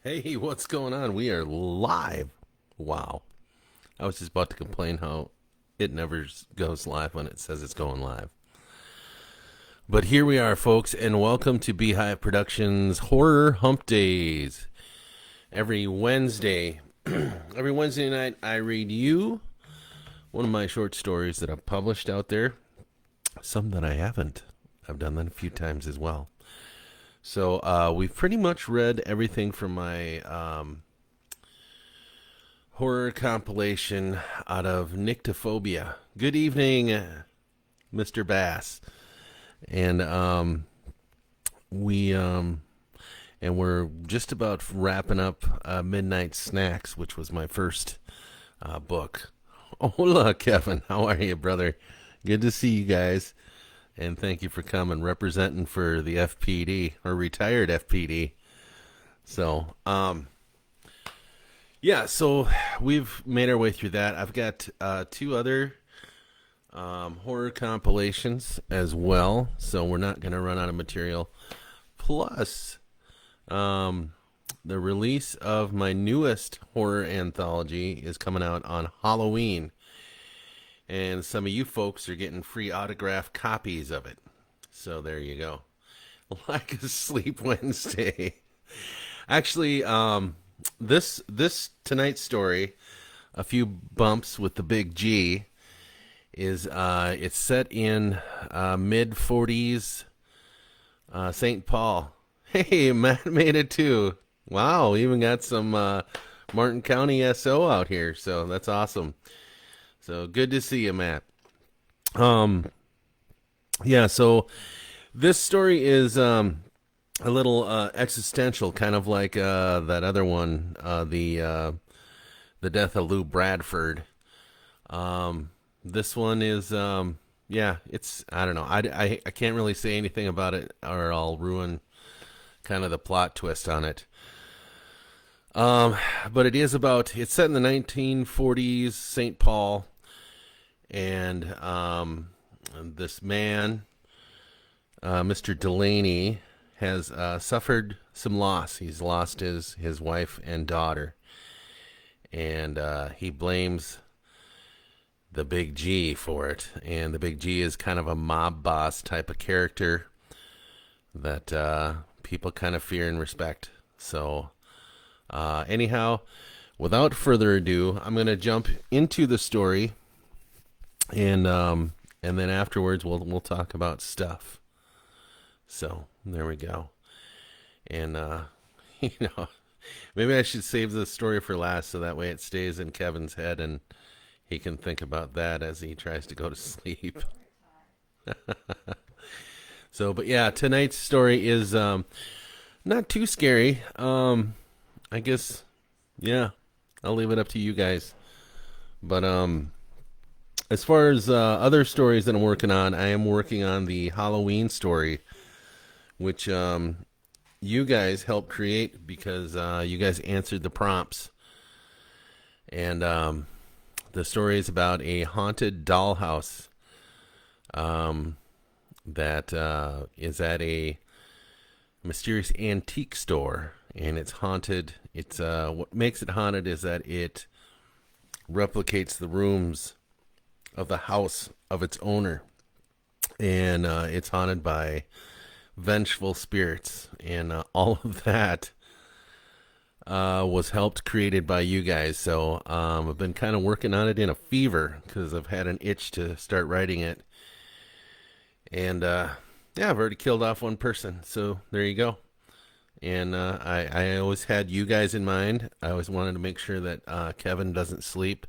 Hey, what's going on? We are live. Wow. I was just about to complain how it never goes live when it says it's going live. But here we are, folks, and welcome to b.hive Productions Horror Hump Days. Every Wednesday, every Wednesday night, I read you one of my short stories that I've published out there. Some that I haven't. I've done that a few times as well. So we've pretty much read everything from my horror compilation out of Nyctophobia. Good evening, Mr. Bass. And we're just about wrapping up Midnight Snacks, which was my first book. Hola, Kevin. How are you, brother? Good to see you guys. And thank you for coming, representing for the FPD, or retired FPD. So, so we've made our way through that. I've got two other horror compilations as well, so we're not going to run out of material. Plus, the release of my newest horror anthology is coming out on Halloween. And some of you folks are getting free autographed copies of it. So there you go. Like a Sleep Wednesday. Actually, this tonight's story, A Few Bumps with the Big G, is it's set in mid 40s St. Paul. Hey, Matt made it too. Wow, we even got some Martin County SO out here, so that's awesome. So good to see you, Matt. So this story is a little existential, kind of like that other one, the death of Lou Bradford. This one is, it's, I don't know. I can't really say anything about it or I'll ruin kind of the plot twist on it. But it's set in the 1940s, St. Paul. And this man, Mr. Delaney, has suffered some loss. He's lost his wife and daughter. And he blames the Big G for it. And the Big G is kind of a mob boss type of character that people kind of fear and respect. So, anyhow, without further ado, I'm going to jump into the story. And then afterwards we'll talk about stuff. So there we go. And maybe I should save the story for last so that way it stays in Kevin's head and he can think about that as he tries to go to sleep. So, but yeah, tonight's story is not too scary. I guess, yeah, I'll leave it up to you guys. But as far as other stories that I'm working on, I am working on the Halloween story, which you guys helped create because you guys answered the prompts. And the story is about a haunted dollhouse that is at a mysterious antique store. And it's haunted. It's what makes it haunted is that it replicates the rooms of the house of its owner, and it's haunted by vengeful spirits, and all of that was helped created by you guys. So I've been kind of working on it in a fever because I've had an itch to start writing it, and I've already killed off one person, so there you go. And I always had you guys in mind. I always wanted to make sure that Kevin doesn't sleep.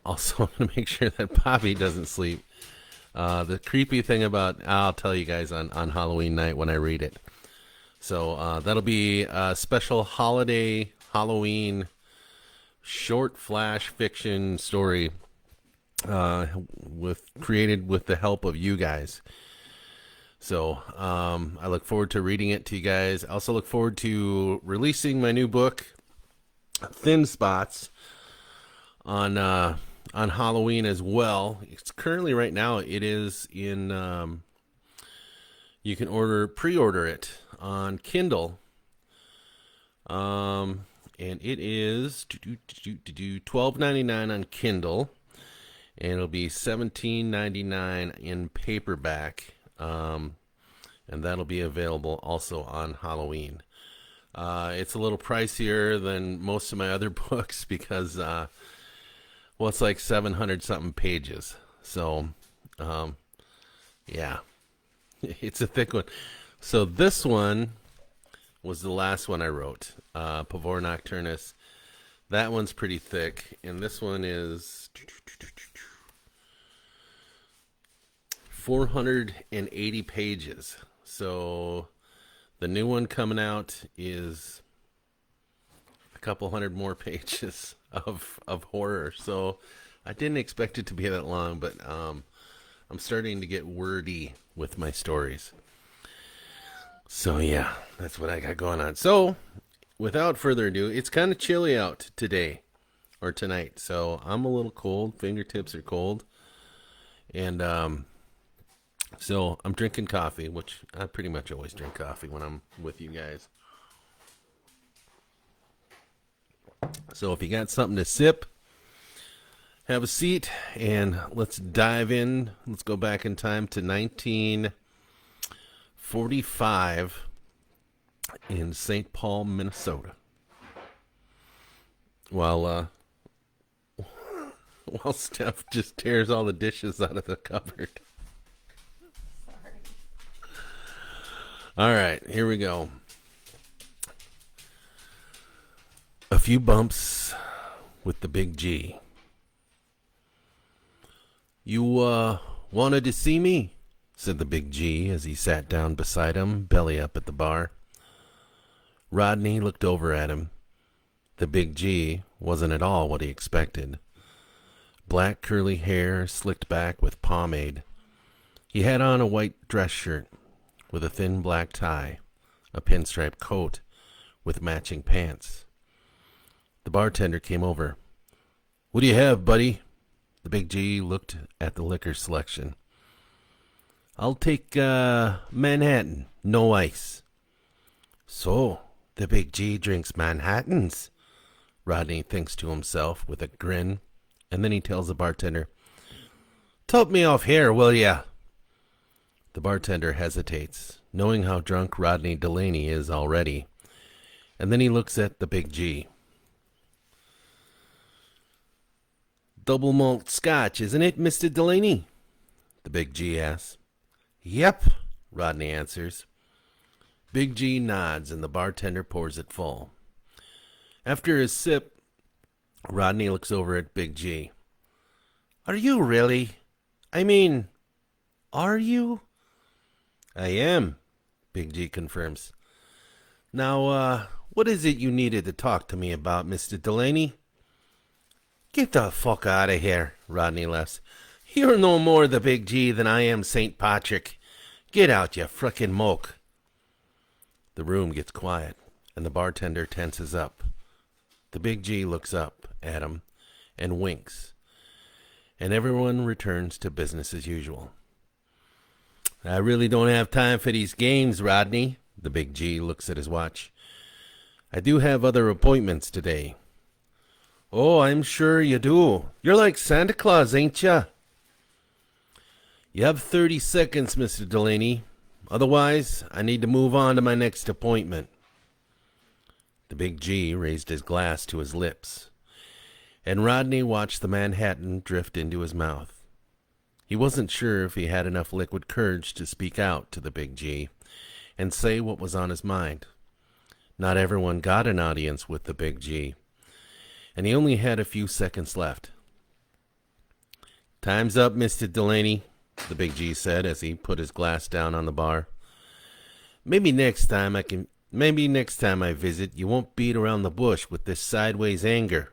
Also, want to make sure that Bobby doesn't sleep. The creepy thing about, I'll tell you guys on Halloween night when I read it. So that'll be a special holiday Halloween short flash fiction story created with the help of you guys. So I look forward to reading it to you guys. I also look forward to releasing my new book, Thin Spots, on Halloween as well. It's currently right now it is in you can pre-order it on Kindle And it is $12.99 on Kindle, and it'll be $17.99 in paperback. And that'll be available also on Halloween. It's a little pricier than most of my other books because, well, it's like 700 something pages. So, yeah, it's a thick one. So this one was the last one I wrote, Pavor Nocturnus. That one's pretty thick, and this one is 480 pages. So the new one coming out is a couple hundred more pages of horror. So I didn't expect it to be that long, but I'm starting to get wordy with my stories. So yeah, that's what I got going on. So without further ado, it's kind of chilly out today or tonight. So I'm a little cold. Fingertips are cold. And so I'm drinking coffee, which I pretty much always drink coffee when I'm with you guys. So if you got something to sip, have a seat, and let's dive in. Let's go back in time to 1945 in St. Paul, Minnesota. While Steph just tears all the dishes out of the cupboard. All right, here we go. A few bumps with the big G. You, wanted to see me? Said the big G as he sat down beside him, belly up at the bar. Rodney looked over at him. The big G wasn't at all what he expected. Black curly hair slicked back with pomade. He had on a white dress shirt with a thin black tie, a pinstripe coat with matching pants. The bartender came over. What do you have, buddy? The big G looked at the liquor selection. I'll take Manhattan, no ice. So, the big G drinks Manhattans, Rodney thinks to himself with a grin, and then he tells the bartender, Top me off here, will ya? The bartender hesitates, knowing how drunk Rodney Delaney is already, and then he looks at the big G. Double malt scotch, isn't it, Mr. Delaney? The big G asks. Yep, Rodney answers. Big G nods and the bartender pours it full. After his sip, Rodney looks over at Big G. Are you really? I mean, are you? I am, Big G confirms. Now, what is it you needed to talk to me about, Mr. Delaney? Get the fuck out of here, Rodney laughs. You're no more the Big G than I am St. Patrick. Get out, you frickin' moke. The room gets quiet, and the bartender tenses up. The Big G looks up at him and winks, and everyone returns to business as usual. I really don't have time for these games, Rodney. The Big G looks at his watch. I do have other appointments today. Oh, I'm sure you do. You're like Santa Claus, ain't ya? You have 30 seconds, Mr. Delaney. Otherwise, I need to move on to my next appointment. The Big G raised his glass to his lips, and Rodney watched the Manhattan drift into his mouth. He wasn't sure if he had enough liquid courage to speak out to the Big G and say what was on his mind. Not everyone got an audience with the Big G, and he only had a few seconds left. Time's up, Mr. Delaney, the Big G said as he put his glass down on the bar. Maybe next time I visit, you won't beat around the bush with this sideways anger.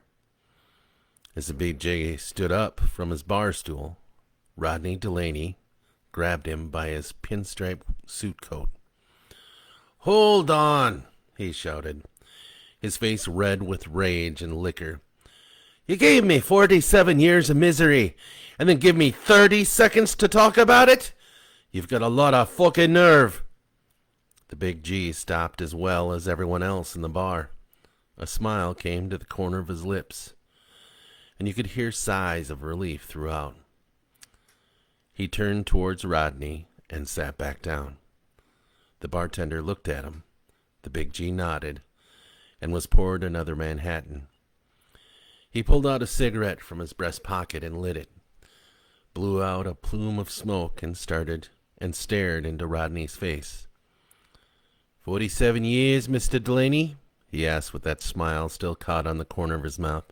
As the Big G stood up from his bar stool, Rodney Delaney grabbed him by his pinstripe suit coat. Hold on, he shouted, his face red with rage and liquor. You gave me 47 years of misery, and then give me 30 seconds to talk about it? You've got a lot of fucking nerve. The Big G stopped as well as everyone else in the bar. A smile came to the corner of his lips, and you could hear sighs of relief throughout. He turned towards Rodney and sat back down. The bartender looked at him. The Big G nodded and was poured another Manhattan. He pulled out a cigarette from his breast pocket and lit it, blew out a plume of smoke and stared into Rodney's face. 47 years, Mr. Delaney? He asked with that smile still caught on the corner of his mouth.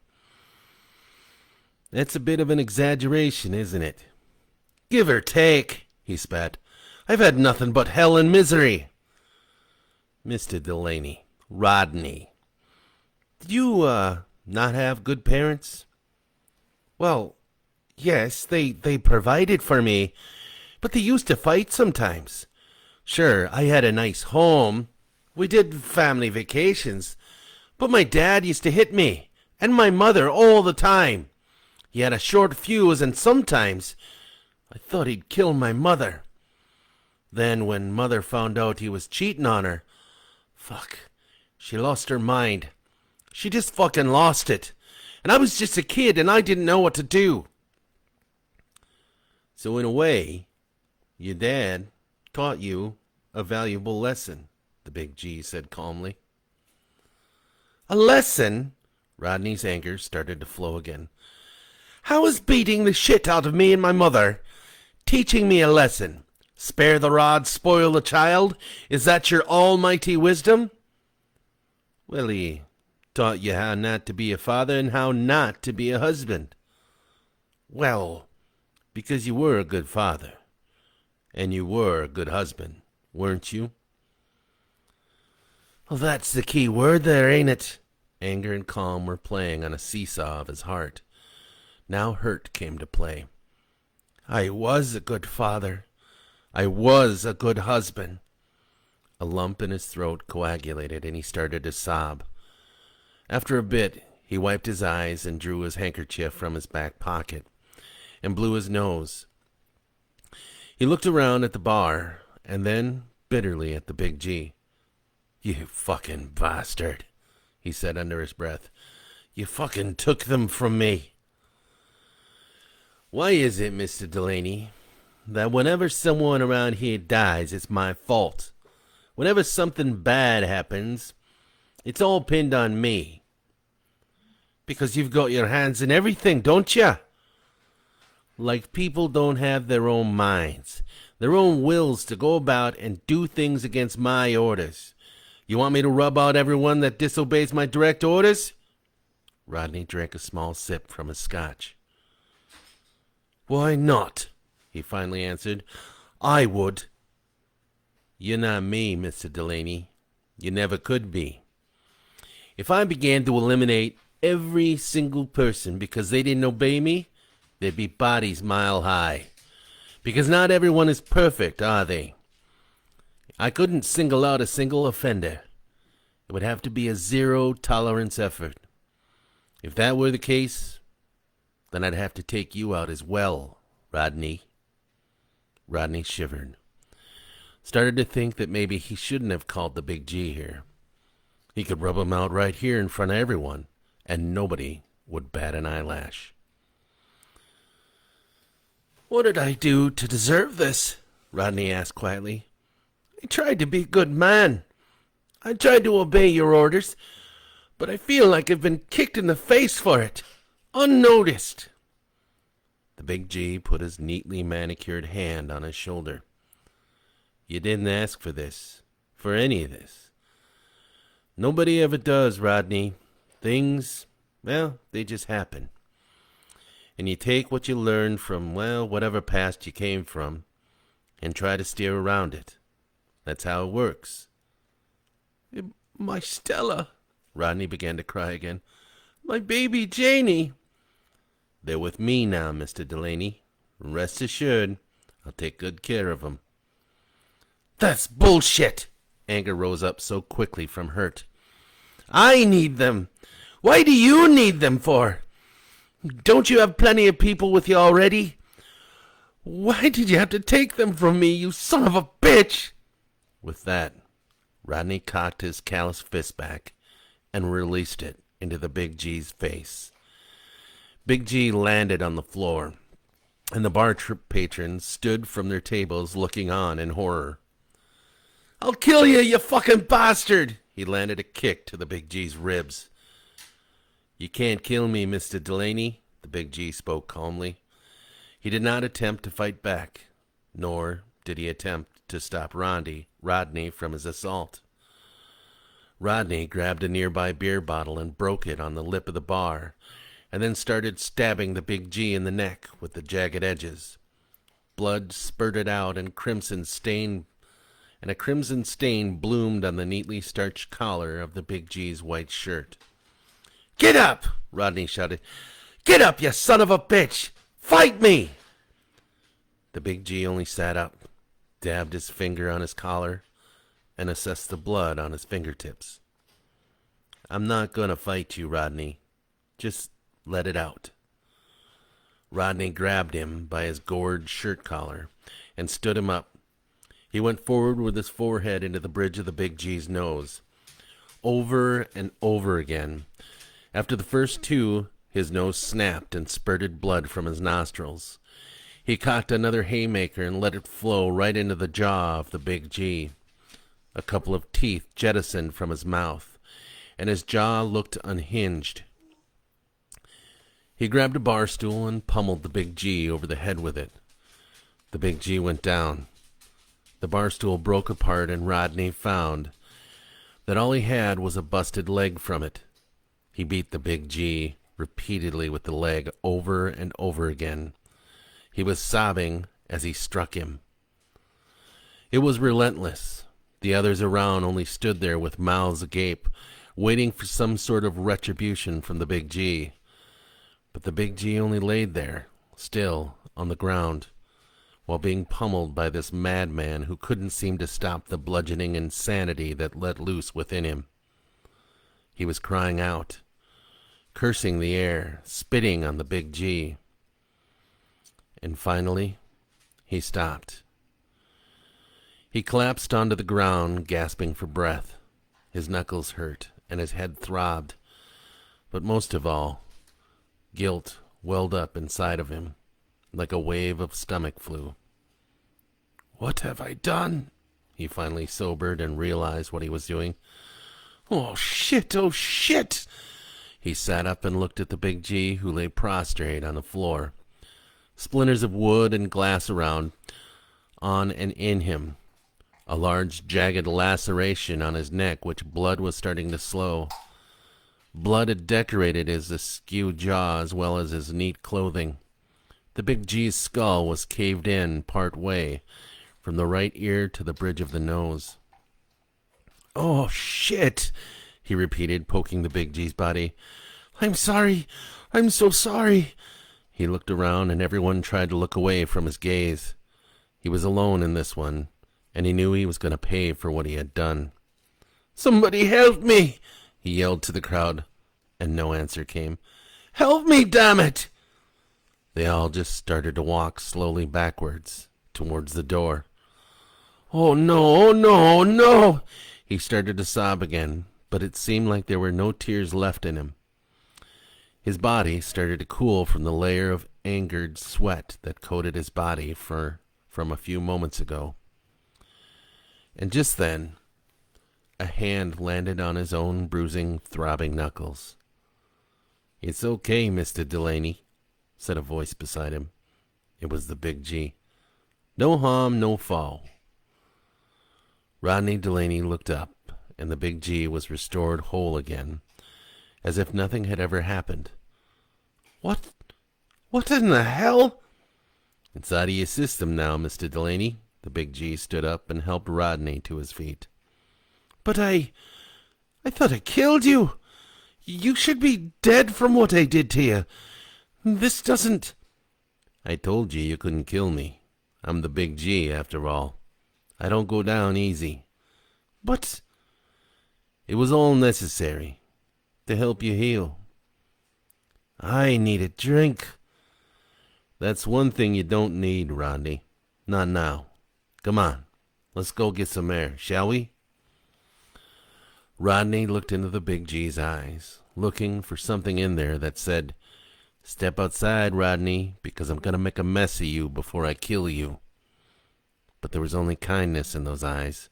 That's a bit of an exaggeration, isn't it? Give or take, he spat. I've had nothing but hell and misery. Mr. Delaney, Rodney, did you, not have good parents? Well, yes, they provided for me, but they used to fight sometimes. Sure, I had a nice home. We did family vacations, but my dad used to hit me, and my mother all the time. He had a short fuse, and sometimes I thought he'd kill my mother. Then when mother found out he was cheating on her, she lost her mind. She just fucking lost it. And I was just a kid, and I didn't know what to do. So in a way, your dad taught you a valuable lesson, the Big G said calmly. A lesson? Rodney's anger started to flow again. How is beating the shit out of me and my mother teaching me a lesson? Spare the rod, spoil the child? Is that your almighty wisdom? Well, he taught you how not to be a father and how not to be a husband. Well, because you were a good father, and you were a good husband, weren't you? Well, that's the key word there, ain't it? Anger and calm were playing on a seesaw of his heart. Now hurt came to play. I was a good father. I was a good husband. A lump in his throat coagulated, and he started to sob. After a bit, he wiped his eyes and drew his handkerchief from his back pocket and blew his nose. He looked around at the bar and then bitterly at the Big G. You fucking bastard, he said under his breath. You fucking took them from me. Why is it, Mr. Delaney, that whenever someone around here dies, it's my fault? Whenever something bad happens, it's all pinned on me. Because you've got your hands in everything, don't you? Like people don't have their own minds, their own wills to go about and do things against my orders. You want me to rub out everyone that disobeys my direct orders? Rodney drank a small sip from his scotch. Why not? He finally answered. I would. You're not me, Mr. Delaney. You never could be. If I began to eliminate every single person because they didn't obey me, there'd be bodies mile high. Because not everyone is perfect, are they? I couldn't single out a single offender. It would have to be a zero-tolerance effort. If that were the case, then I'd have to take you out as well, Rodney. Rodney shivered. Started to think that maybe he shouldn't have called the Big G here. He could rub him out right here in front of everyone, and nobody would bat an eyelash. What did I do to deserve this? Rodney asked quietly. I tried to be a good man. I tried to obey your orders, but I feel like I've been kicked in the face for it, unnoticed. The Big G put his neatly manicured hand on his shoulder. You didn't ask for this, for any of this. Nobody ever does, Rodney. Things, well, they just happen. And you take what you learned from, well, whatever past you came from, and try to steer around it. That's how it works. My Stella, Rodney began to cry again. My baby Janie. They're with me now, Mr. Delaney. Rest assured, I'll take good care of them. That's bullshit! Anger rose up so quickly from hurt. I need them. Why do you need them for? Don't you have plenty of people with you already? Why did you have to take them from me, you son of a bitch? With that, Rodney cocked his calloused fist back and released it into the Big G's face. Big G landed on the floor, and the bar patrons stood from their tables looking on in horror. "I'll kill you, you fucking bastard!" He landed a kick to the Big G's ribs. "You can't kill me, Mr. Delaney," the Big G spoke calmly. He did not attempt to fight back, nor did he attempt to stop Rodney from his assault. Rodney grabbed a nearby beer bottle and broke it on the lip of the bar, and then started stabbing the Big G in the neck with the jagged edges. Blood spurted out, and a crimson stain bloomed on the neatly starched collar of the Big G's white shirt. "Get up!" Rodney shouted. "Get up, you son of a bitch! Fight me!" The Big G only sat up, dabbed his finger on his collar, and assessed the blood on his fingertips. "I'm not gonna fight you, Rodney. Just let it out." Rodney grabbed him by his gored shirt collar and stood him up. He went forward with his forehead into the bridge of the Big G's nose. Over and over again. After the first two, his nose snapped and spurted blood from his nostrils. He cocked another haymaker and let it flow right into the jaw of the Big G. A couple of teeth jettisoned from his mouth, and his jaw looked unhinged. He grabbed a bar stool and pummeled the Big G over the head with it. The Big G went down. The bar stool broke apart, and Rodney found that all he had was a busted leg from it. He beat the Big G repeatedly with the leg over and over again. He was sobbing as he struck him. It was relentless. The others around only stood there with mouths agape, waiting for some sort of retribution from the Big G. But the Big G only laid there, still on the ground, while being pummeled by this madman who couldn't seem to stop the bludgeoning insanity that let loose within him. He was crying out, cursing the air, spitting on the Big G. And finally, he stopped. He collapsed onto the ground, gasping for breath. His knuckles hurt, and his head throbbed. But most of all, guilt welled up inside of him, like a wave of stomach flu. "What have I done?" He finally sobered and realized what he was doing. "Oh, shit! Oh, shit!" He sat up and looked at the Big G, who lay prostrate on the floor. Splinters of wood and glass around, on and in him. A large, jagged laceration on his neck, which blood was starting to slow. Blood had decorated his askew jaw as well as his neat clothing. The Big G's skull was caved in part way, from the right ear to the bridge of the nose. "Oh, shit!" he repeated, poking the Big G's body. "I'm sorry. I'm so sorry." He looked around, and everyone tried to look away from his gaze. He was alone in this one, and he knew he was going to pay for what he had done. "Somebody help me!" he yelled to the crowd, and no answer came. "Help me, damn it!" They all just started to walk slowly backwards, towards the door. "Oh, no, oh, no, oh, no!" He started to sob again, but it seemed like there were no tears left in him. His body started to cool from the layer of angered sweat that coated his body from a few moments ago. And just then, a hand landed on his own bruising, throbbing knuckles. "It's okay, Mr. Delaney," said a voice beside him. It was the Big G. "No harm, no foul." Rodney Delaney looked up, and the Big G was restored whole again, as if nothing had ever happened. What in the hell?" "It's out of your system now, Mr. Delaney." The Big G stood up and helped Rodney to his feet. "But I thought I killed you. You should be dead from what I did to you. This doesn't—" "I told you couldn't kill me. I'm the Big G, after all. I don't go down easy." "But—" "It was all necessary to help you heal." "I need a drink." "That's one thing you don't need, Rodney. Not now. Come on, let's go get some air, shall we?" Rodney looked into the Big G's eyes, looking for something in there that said, "Step outside, Rodney, because I'm going to make a mess of you before I kill you." But there was only kindness in those eyes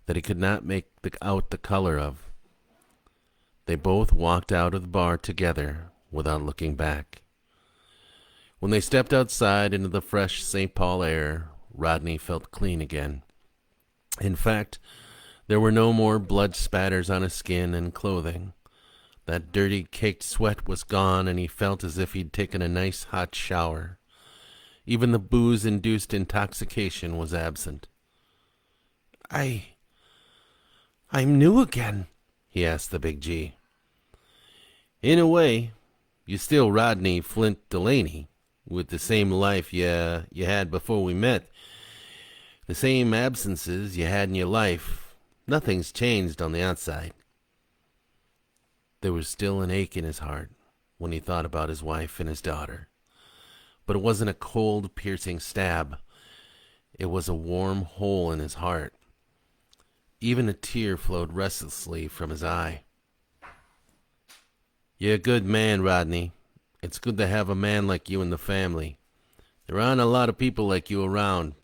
that he could not make out the color of. They both walked out of the bar together without looking back. When they stepped outside into the fresh St. Paul air, Rodney felt clean again. In fact, there were no more blood spatters on his skin and clothing. That dirty, caked sweat was gone, and he felt as if he'd taken a nice hot shower. Even the booze-induced intoxication was absent. I'm new again, he asked the Big G. "In a way, you're still Rodney Flint Delaney, with the same life you had before we met. The same absences you had in your life. Nothing's changed on the outside." There was still an ache in his heart when he thought about his wife and his daughter. But it wasn't a cold, piercing stab. It was a warm hole in his heart. Even a tear flowed restlessly from his eye. "You're a good man, Rodney. It's good to have a man like you in the family. There aren't a lot of people like you around."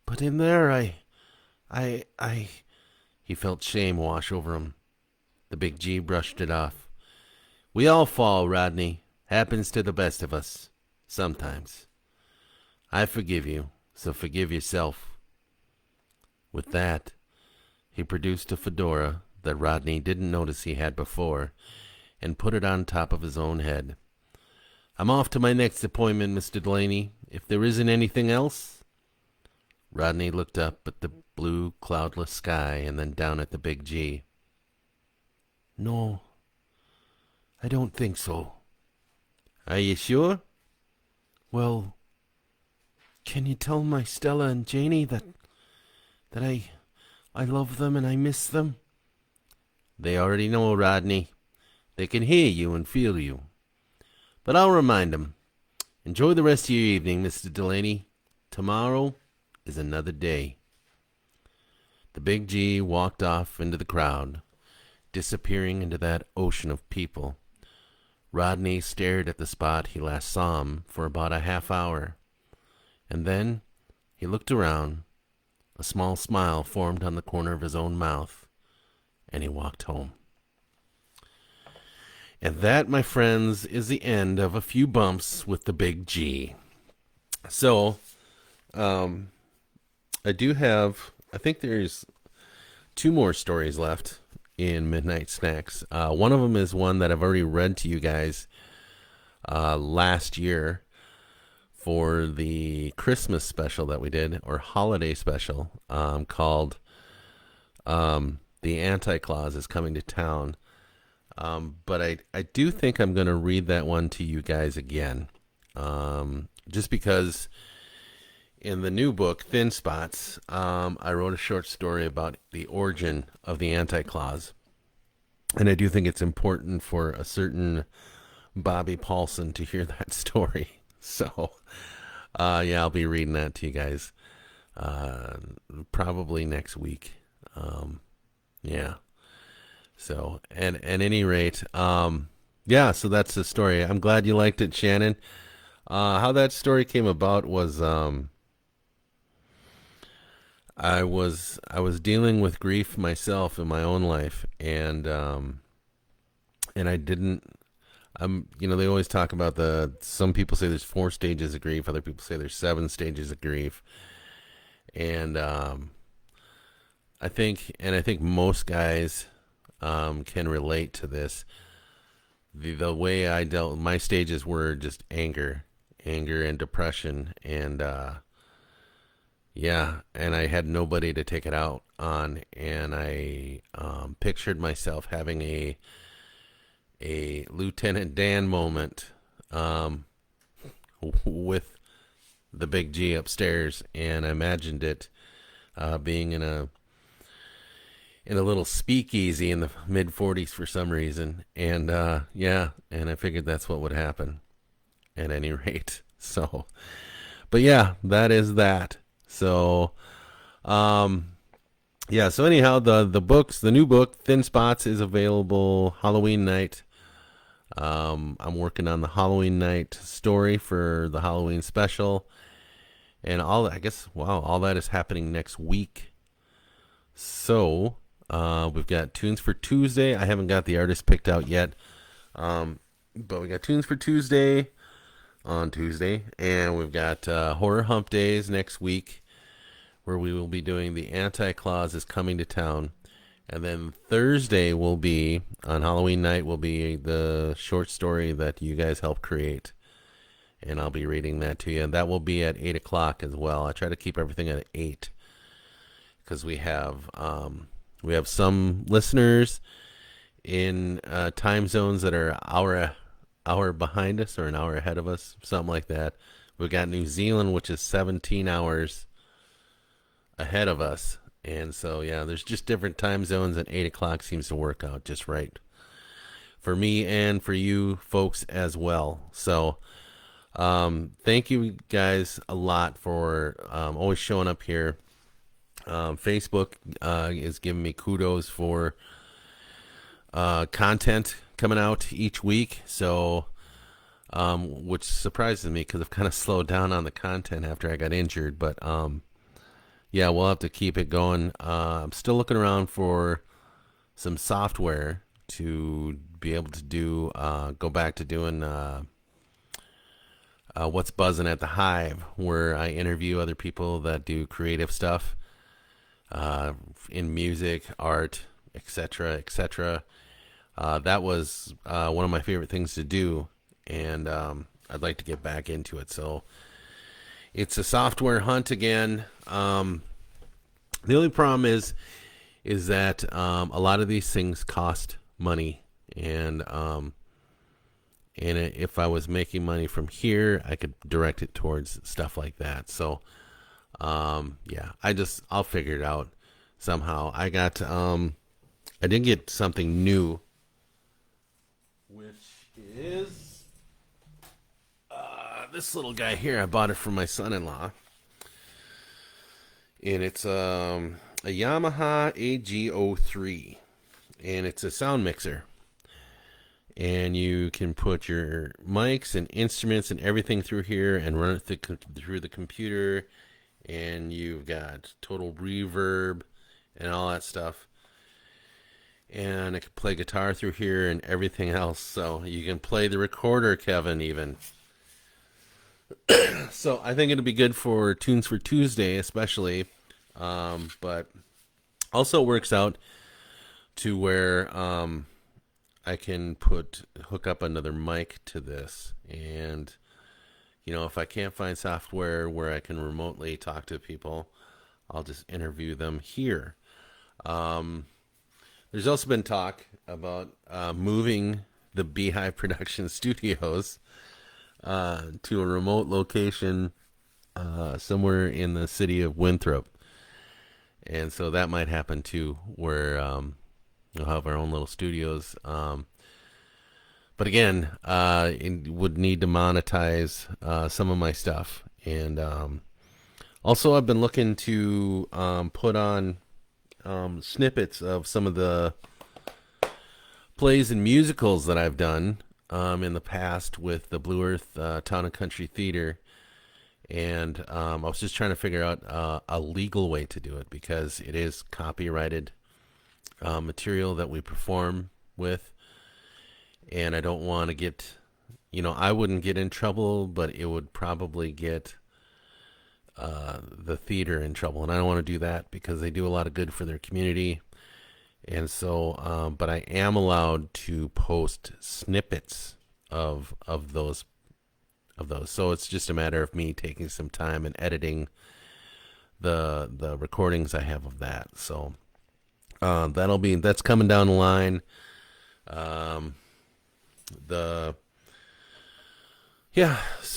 "But in there, He felt shame wash over him. The Big G brushed it off. "We all fall, Rodney. Happens to the best of us. Sometimes. I forgive you, so forgive yourself." With that, he produced a fedora that Rodney didn't notice he had before, and put it on top of his own head. "I'm off to my next appointment, Mr. Delaney, if there isn't anything else." Rodney looked up at the blue, cloudless sky and then down at the Big G. "No, I don't think so." "Are you sure?" "Well, can you tell my Stella and Janie that I love them and I miss them?" "They already know, Rodney. They can hear you and feel you. But I'll remind them. Enjoy the rest of your evening, Mr. Delaney. Tomorrow is another day." The Big G walked off into the crowd, disappearing into that ocean of people. Rodney stared at the spot he last saw him for about a half hour, and then he looked around. A small smile formed on the corner of his own mouth, and he walked home. And that, my friends, is the end of A Few Bumps with the Big G. So, I think there's 2 more stories left in Midnight Snacks. One of them is one that I've already read to you guys last year for the Christmas special that we did, or holiday special, called The Anti-Claus is Coming to Town. But I do think I'm going to read that one to you guys again. Just because in the new book, Thin Spots, I wrote a short story about the origin of the Anti-Claus. And I do think it's important for a certain Bobby Paulson to hear that story. So, yeah, I'll be reading that to you guys probably next week. Yeah. So, and at any rate, yeah, so that's the story. I'm glad you liked it, Shannon. How that story came about was, I was dealing with grief myself in my own life, and I didn't. They always talk about some people say there's 4 stages of grief, other people say there's 7 stages of grief, and I think most guys can relate to this. The way I dealt, my stages were just anger and depression, and yeah, and I had nobody to take it out on, and I pictured myself having a Lieutenant Dan moment with the Big G upstairs, and I imagined it being in a little speakeasy in the mid-40s for some reason, and yeah, and I figured that's what would happen at any rate. So, but yeah, that is that. So, yeah. So anyhow, the new book, Thin Spots, is available Halloween night. I'm working on the Halloween night story for the Halloween special, and all. I guess wow, all that is happening next week. So we've got tunes for Tuesday. I haven't got the artist picked out yet, but we got tunes for Tuesday on Tuesday, and we've got Horror Hump Days next week, where we will be doing the Anti Claus is Coming to Town. And then Thursday will be, on Halloween night, will be the short story that you guys helped create. And I'll be reading that to you. And that will be at 8 o'clock as well. I try to keep everything at 8 because we have some listeners in time zones that are hour behind us or an hour ahead of us, something like that. We've got New Zealand, which is 17 hours ahead of us. And so, yeah, there's just different time zones, and 8 o'clock seems to work out just right for me and for you folks as well. So, thank you guys a lot for always showing up here. Facebook is giving me kudos for content coming out each week. So, which surprises me because I've kind of slowed down on the content after I got injured. But yeah, we'll have to keep it going. I'm still looking around for some software to be able to do, go back to doing What's Buzzing at the Hive, where I interview other people that do creative stuff in music, art, etc., etc. That was one of my favorite things to do, and I'd like to get back into it. So it's a software hunt again. The only problem is that a lot of these things cost money, and if I was making money from here, I could direct it towards stuff like that. So yeah, I'll figure it out somehow. I did get something new, which is this little guy here. I bought it from my son-in-law. And it's a Yamaha AG03, and it's a sound mixer. And you can put your mics and instruments and everything through here and run it through the computer. And you've got total reverb and all that stuff. And I can play guitar through here and everything else. So you can play the recorder, Kevin, even. So I think it'll be good for Tunes for Tuesday, especially. But also works out to where I can hook up another mic to this, and if I can't find software where I can remotely talk to people, I'll just interview them here. There's also been talk about moving the b.hive production studios to a remote location somewhere in the city of Winthrop. And so that might happen too, where we'll have our own little studios. But again, it would need to monetize some of my stuff. And also, I've been looking to put on snippets of some of the plays and musicals that I've done in the past with the Blue Earth Town and Country Theater. And I was just trying to figure out a legal way to do it, because it is copyrighted material that we perform with. And I don't want to get, I wouldn't get in trouble, but it would probably get the theater in trouble. And I don't want to do that because they do a lot of good for their community. And so, but I am allowed to post snippets of those. So it's just a matter of me taking some time and editing the recordings I have of that. So that's coming down the line. So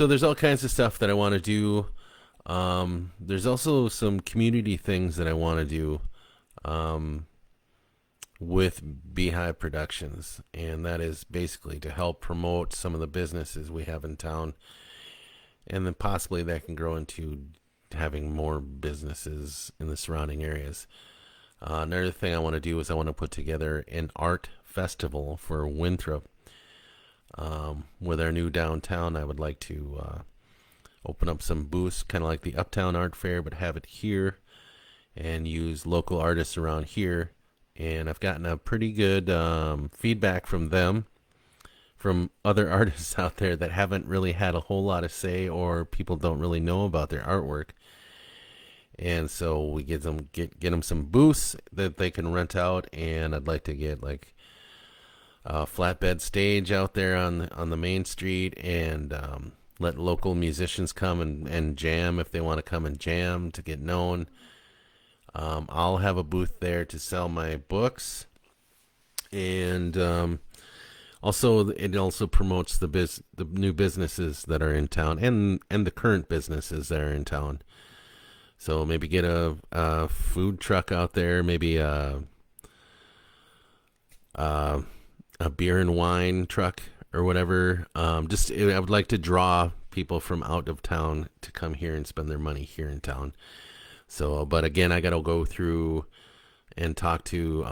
there's all kinds of stuff that I want to do. There's also some community things that I want to do with b.hive Productions, and that is basically to help promote some of the businesses we have in town, and then possibly that can grow into having more businesses in the surrounding areas. Another thing I want to do is I want to put together an art festival for Winthrop. With our new downtown, I would like to open up some booths, kind of like the Uptown Art Fair, but have it here and use local artists around here. And I've gotten a pretty good feedback from them, from other artists out there that haven't really had a whole lot of say, or people don't really know about their artwork. And so we get them some booths that they can rent out, and I'd like to get like a flatbed stage out there on the main street, and let local musicians come and jam if they want to come and jam to get known. I'll have a booth there to sell my books, and also it also promotes the new businesses that are in town, and the current businesses that are in town. So maybe get a food truck out there, maybe a beer and wine truck or whatever. I would like to draw people from out of town to come here and spend their money here in town. So, but again, I got to go through and talk to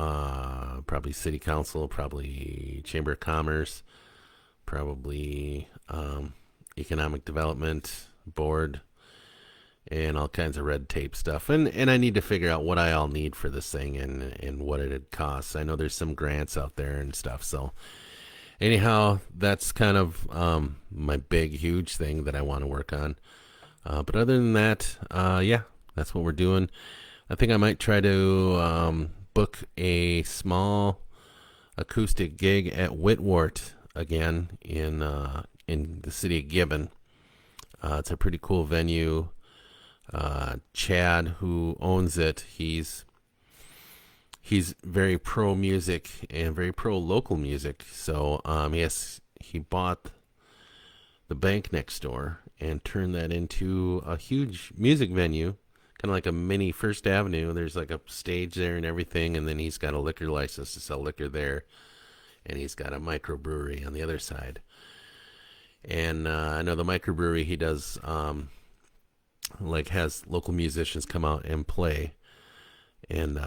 probably city council, probably chamber of commerce, probably economic development board, and all kinds of red tape stuff. And I need to figure out what I all need for this thing, and what it costs. I know there's some grants out there and stuff. So anyhow, that's kind of my big, huge thing that I want to work on. But other than that, yeah, that's what we're doing. I think I might try to book a small acoustic gig at Whitwart again in the city of Gibbon. It's a pretty cool venue. Chad, who owns it, he's very pro music and very pro local music. So he bought the bank next door and turned that into a huge music venue, kind of like a mini First Avenue. There's like a stage there and everything, and then he's got a liquor license to sell liquor there, and he's got a microbrewery on the other side. And I know the microbrewery he does like has local musicians come out and play, and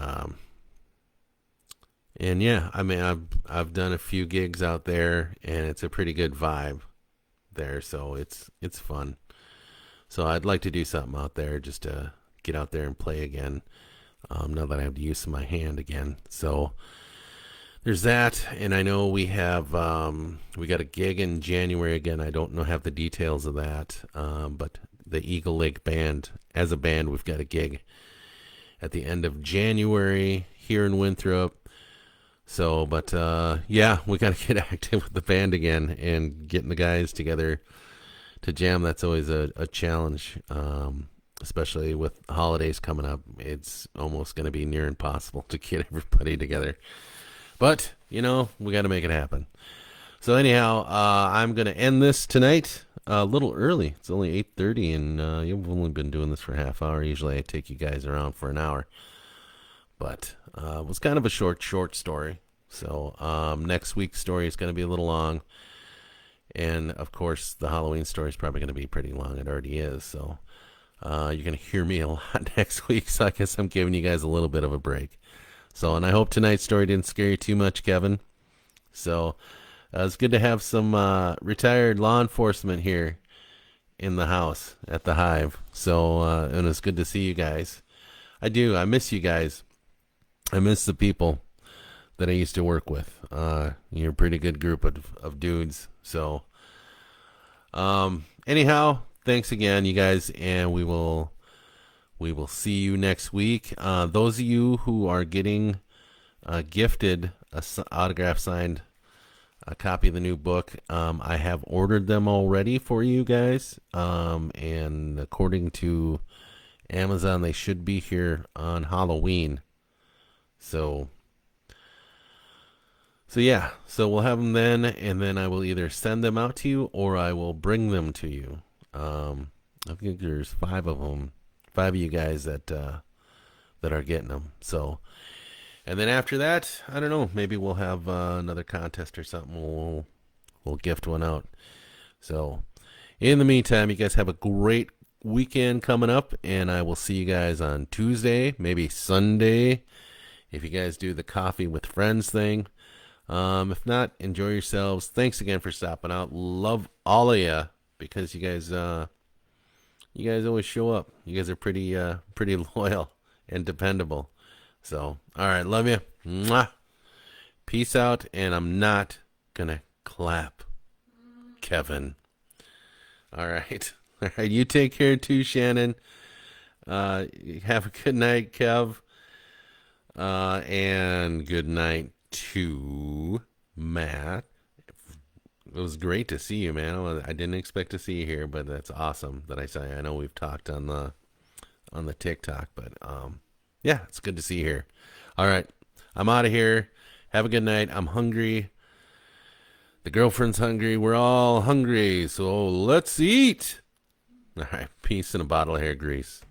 yeah, I mean I've done a few gigs out there, and it's a pretty good vibe there, so it's fun. So I'd like to do something out there, just to get out there and play again, now that I have the use of my hand again. So there's that. And I know we have we got a gig in January again. I don't have the details of that, but the Eagle Lake Band, as a band, we've got a gig at the end of January here in Winthrop. So, but yeah, we got to get active with the band again and getting the guys together to jam. That's always a challenge, especially with holidays coming up. It's almost going to be near impossible to get everybody together. But, we got to make it happen. So anyhow, I'm going to end this tonight a little early. It's only 8:30, and you've only been doing this for a half hour. Usually I take you guys around for an hour. But it was kind of a short story. So next week's story is going to be a little long. And, of course, the Halloween story is probably going to be pretty long. It already is. So you're going to hear me a lot next week. So I guess I'm giving you guys a little bit of a break. So, and I hope tonight's story didn't scare you too much, Kevin. So it's good to have some retired law enforcement here in the house at the Hive. So, and it's good to see you guys. I do. I miss you guys. I miss the people that I used to work with. You're a pretty good group of dudes. So, anyhow, thanks again, you guys, and we will see you next week. Those of you who are getting gifted a autograph signed a copy of the new book, I have ordered them already for you guys, and according to Amazon, they should be here on Halloween. So yeah, so we'll have them then, and then I will either send them out to you or I will bring them to you. I think there's 5 of them, 5 of you guys that are getting them. So, and then after that, I don't know, maybe we'll have another contest or something. We'll gift one out. So, in the meantime, you guys have a great weekend coming up, and I will see you guys on Tuesday, maybe Sunday. if you guys do the coffee with friends thing. If not, enjoy yourselves. Thanks again for stopping out. Love all of you because you guys always show up. You guys are pretty loyal and dependable. So, all right, love you. Mwah. Peace out, and I'm not gonna clap, Kevin. All right. All right, you take care too, Shannon. Have a good night, Kev. And good night to Matt. It was great to see you, man. I didn't expect to see you here, but that's awesome that I saw you. I know we've talked on the TikTok, but yeah, it's good to see you here. All right, I'm out of here. Have a good night. I'm hungry. The girlfriend's hungry. We're all hungry, so let's eat. All right, peace and a bottle of hair grease.